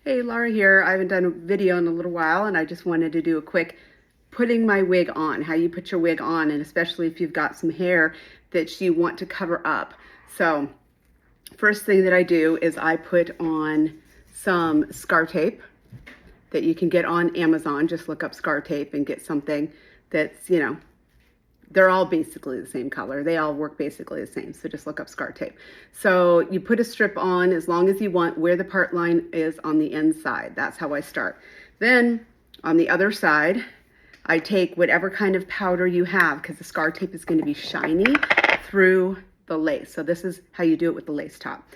Hey, Laura here. I haven't done a video in a little while and I just wanted to do a quick putting my wig on, how you put your wig on, and especially if you've got some hair that you want to cover up. So first thing that I do is I put on some scar tape that you can get on Amazon. Just look up scar tape and get something that's, they're all basically the same color. They all work basically the same. So just look up scar tape. So you put a strip on as long as you want where the part line is on the inside. That's how I start. Then on the other side, I take whatever kind of powder you have because the scar tape is going to be shiny through the lace. So this is how you do it with the lace top.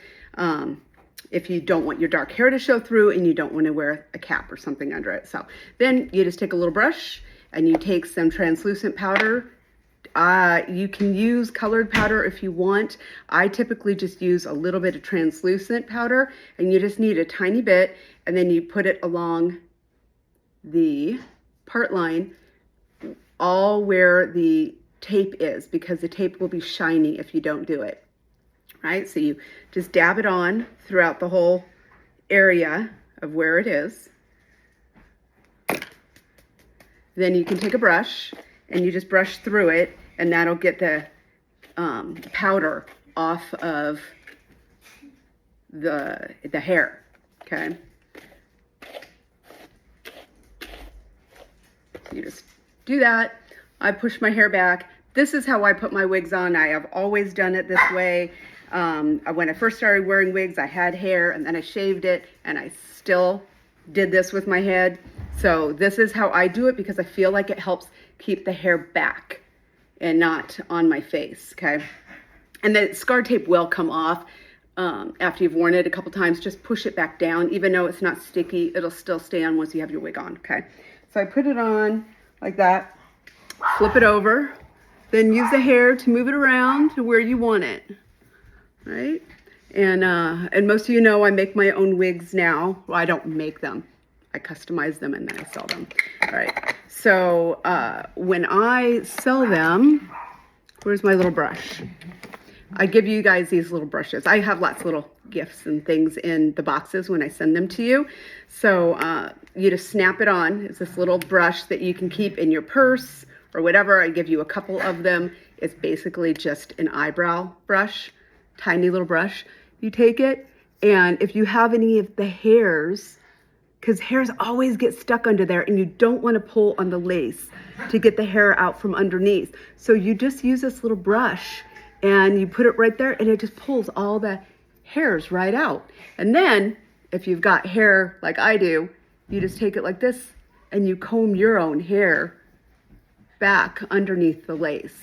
If you don't want your dark hair to show through and you don't want to wear a cap or something under it. So then you just take a little brush and you take some translucent powder. You can use colored powder if you want. I typically just use a little bit of translucent powder, and you just need a tiny bit, and then you put it along the part line, all where the tape is, because the tape will be shiny if you don't do it. Right? So you just dab it on throughout the whole area of where it is. Then you can take a brush and you just brush through it, and that'll get the powder off of the hair, okay? So you just do that. I push my hair back. This is how I put my wigs on. I have always done it this way. When I first started wearing wigs, I had hair and then I shaved it, and I still did this with my head. So this is how I do it because I feel like it helps keep the hair back and not on my face, okay? And the scar tape will come off after you've worn it a couple times. Just push it back down. Even though it's not sticky, it'll still stay on once you have your wig on, okay? So I put it on like that, flip it over, then use the hair to move it around to where you want it, right? And most of you know I make my own wigs now. Well, I don't make them. I customize them and then I sell them. All right, so when I sell them, where's my little brush? I give you guys these little brushes. I have lots of little gifts and things in the boxes when I send them to you. So you just snap it on. It's this little brush that you can keep in your purse or whatever. I give you a couple of them. It's basically just an eyebrow brush, tiny little brush. You take it, and if you have any of the hairs, because hairs always get stuck under there and you don't want to pull on the lace to get the hair out from underneath. So you just use this little brush and you put it right there, and it just pulls all the hairs right out. And then if you've got hair like I do, you just take it like this and you comb your own hair back underneath the lace.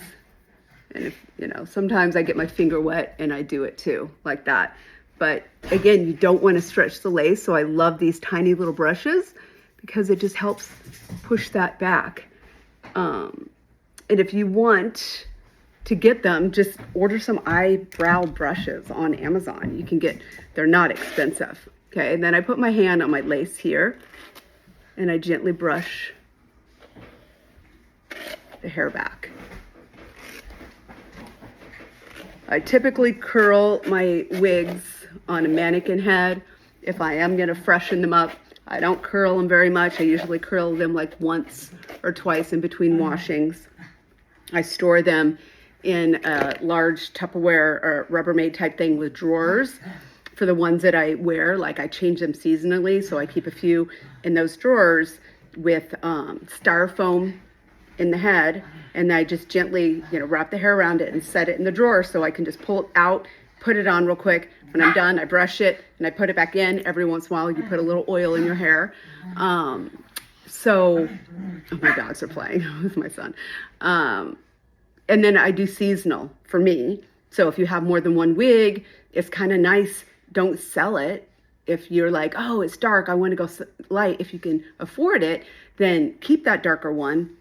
And if, sometimes I get my finger wet and I do it too, like that. But again, you don't want to stretch the lace, so I love these tiny little brushes because it just helps push that back. And if you want to get them, just order some eyebrow brushes on Amazon. You can get, they're not expensive. Okay, and then I put my hand on my lace here and I gently brush the hair back. I typically curl my wigs on a mannequin head. If I am gonna freshen them up, I don't curl them very much. I usually curl them like once or twice in between washings. I store them in a large Tupperware or Rubbermaid type thing with drawers for the ones that I wear. Like I change them seasonally, so I keep a few in those drawers with styrofoam in the head, and I just gently, wrap the hair around it and set it in the drawer so I can just pull it out, put it on real quick. When I'm done, I brush it and I put it back in. Every once in a while, you put a little oil in your hair. Oh, my dogs are playing with my son. And then I do seasonal for me. So if you have more than one wig, it's kind of nice. Don't sell it. If you're like, oh, it's dark, I want to go light. If you can afford it, then keep that darker one.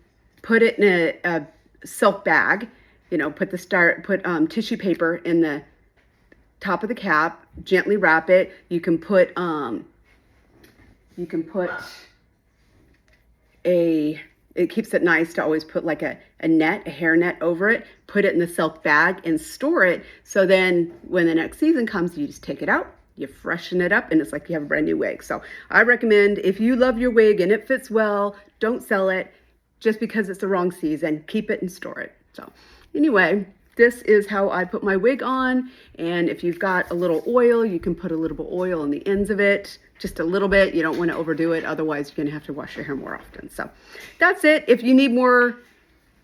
Put it in a silk bag, put tissue paper in the top of the cap, gently wrap it. You can put it keeps it nice to always put like a hair net over it, put it in the silk bag and store it. So then when the next season comes, you just take it out, you freshen it up and it's like you have a brand new wig. So I recommend, if you love your wig and it fits well, don't sell it just because it's the wrong season. Keep it and store it. So anyway, this is how I put my wig on. And if you've got a little oil, you can put a little bit of oil on the ends of it, just a little bit. You don't want to overdo it. Otherwise, you're going to have to wash your hair more often. So that's it. If you need more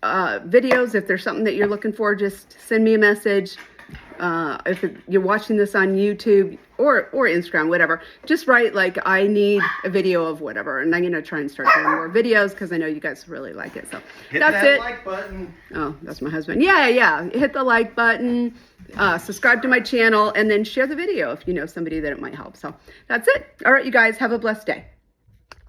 videos, if there's something that you're looking for, just send me a message. If you're watching this on YouTube or Instagram, whatever, just write like, I need a video of whatever, and I'm going to try and start doing more videos because I know you guys really like it. So Hit that's that it. like button. Oh, that's my husband. Yeah. Hit the like button, subscribe to my channel, and then share the video if you know somebody that it might help. So that's it. All right, you guys, have a blessed day.